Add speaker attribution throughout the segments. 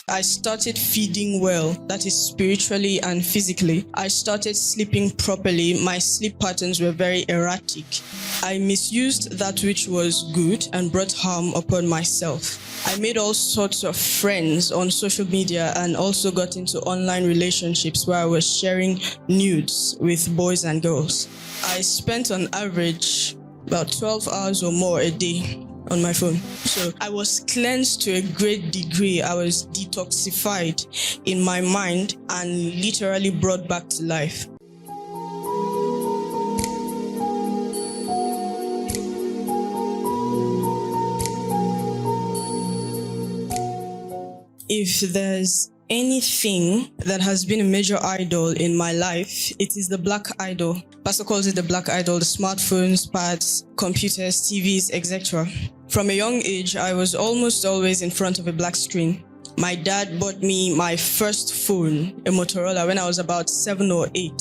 Speaker 1: I started feeding well, that is spiritually and physically. I started sleeping properly. My sleep patterns were very erratic. I misused that which was good and brought harm upon myself. I made all sorts of friends on social media and also got into online relationships where I was sharing nudes with boys and girls. I spent on average about 12 hours or more a day on my phone. So I was cleansed to a great degree. I was detoxified in my mind and literally brought back to life. If there's anything that has been a major idol in my life, it is the black idol. Pastor calls it the black idol, the smartphones, pads, computers, TVs, etc. From a young age, I was almost always in front of a black screen. My dad bought me my first phone, a Motorola, when I was about 7 or 8.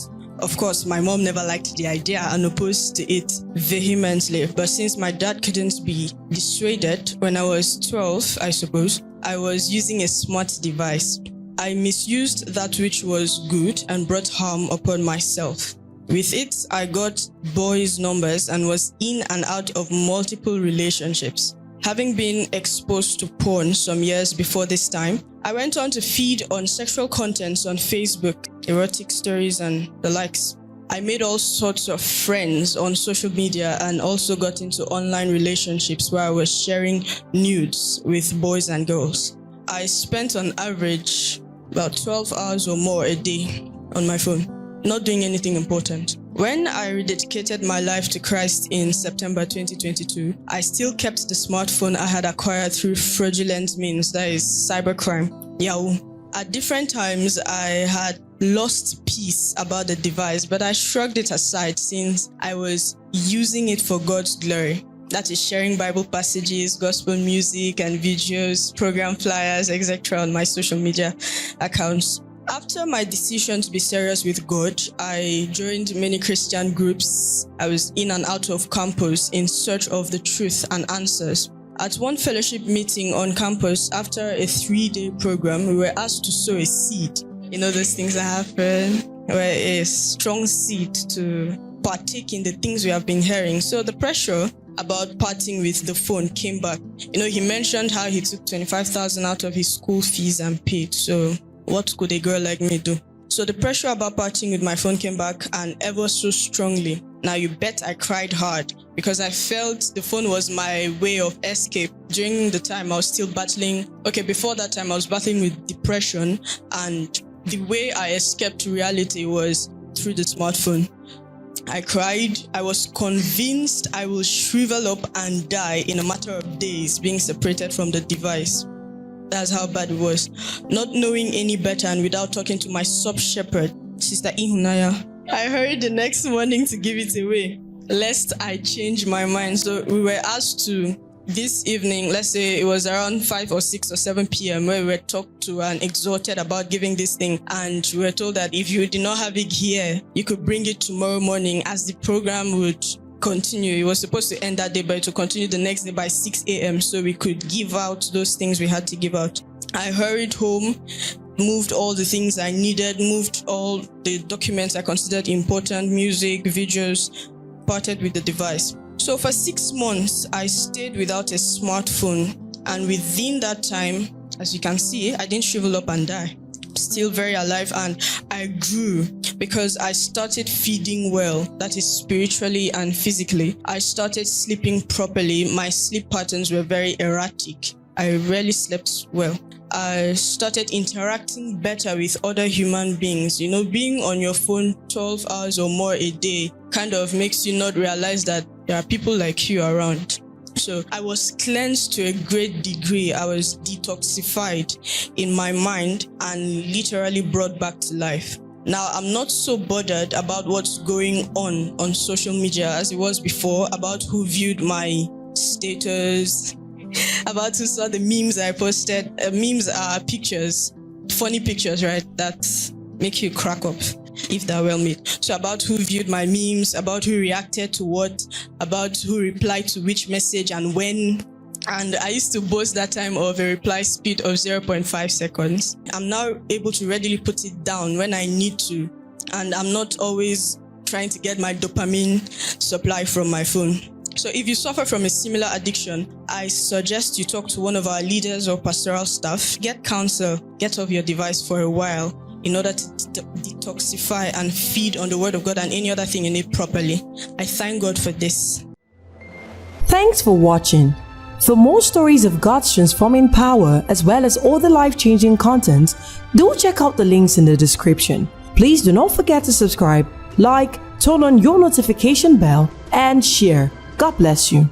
Speaker 1: Of course, my mom never liked the idea and opposed to it vehemently. But since my dad couldn't be dissuaded, when I was 12, I suppose, I was using a smart device. I misused that which was good and brought harm upon myself. With it, I got boys' numbers and was in and out of multiple relationships. Having been exposed to porn some years before this time, I went on to feed on sexual contents on Facebook, erotic stories and the likes. I made all sorts of friends on social media and also got into online relationships where I was sharing nudes with boys and girls. I spent on average about 12 hours or more a day on my phone, not doing anything important. When I rededicated my life to Christ in September 2022, I still kept the smartphone I had acquired through fraudulent means, that is cybercrime, Yahoo. At different times, I had lost peace about the device, but I shrugged it aside since I was using it for God's glory. That is sharing Bible passages, gospel music and videos, program flyers, etc. on my social media accounts. After my decision to be serious with God, I joined many Christian groups. I was in and out of campus in search of the truth and answers. At one fellowship meeting on campus, after a 3-day program, we were asked to sow a seed. You know those things that happen, where a strong seed to partake in the things we have been hearing. So the pressure about parting with the phone came back. You know, he mentioned how he took 25,000 out of his school fees and paid. So what could a girl like me do? So the pressure about parting with my phone came back, and ever so strongly. Now you bet I cried hard because I felt the phone was my way of escape. During the time I was still battling, before that time I was battling with depression, and the way I escaped reality was through the smartphone. I cried. I was convinced I will shrivel up and die in a matter of days being separated from the device. That's how bad it was. Not knowing any better and without talking to my sub-shepherd, Sister Ihunaya, I hurried the next morning to give it away, lest I change my mind. So we were asked to, this evening, let's say it was around 5 or 6 or 7 p.m. where we were talked to and exhorted about giving this thing. And we were told that if you did not have it here, you could bring it tomorrow morning as the program would continue. It was supposed to end that day, but it would continue the next day by 6 a.m. so we could give out those things we had to give out. I hurried home, moved all the things I needed, moved all the documents I considered important, music, videos, parted with the device. So for 6 months, I stayed without a smartphone. And within that time, as you can see, I didn't shrivel up and die. Still very alive, and I grew because I started feeding well, that is spiritually and physically. I started sleeping properly. My sleep patterns were very erratic. I rarely slept well. I started interacting better with other human beings. You know, being on your phone 12 hours or more a day kind of makes you not realize that there are people like you around. So I was cleansed to a great degree. I was detoxified in my mind and literally brought back to life. Now, I'm not so bothered about what's going on social media as it was before, about who viewed my status, about who saw the memes I posted. Memes are pictures, funny pictures, right? That make you crack up if they're well made. So about who viewed my memes, about who reacted to what, about who replied to which message and when, And I used to boast that time of a reply speed of 0.5 seconds. I'm now able to readily put it down when I need to. And I'm not always trying to get my dopamine supply from my phone. So if you suffer from a similar addiction, I suggest you talk to one of our leaders or pastoral staff. Get counsel, get off your device for a while in order to detoxify and feed on the Word of God and any other thing in it properly. I thank God for this.
Speaker 2: Thanks for watching. For more stories of God's transforming power as well as all the life-changing content, do check out the links in the description. Please do not forget to subscribe, like, turn on your notification bell, and share. God bless you.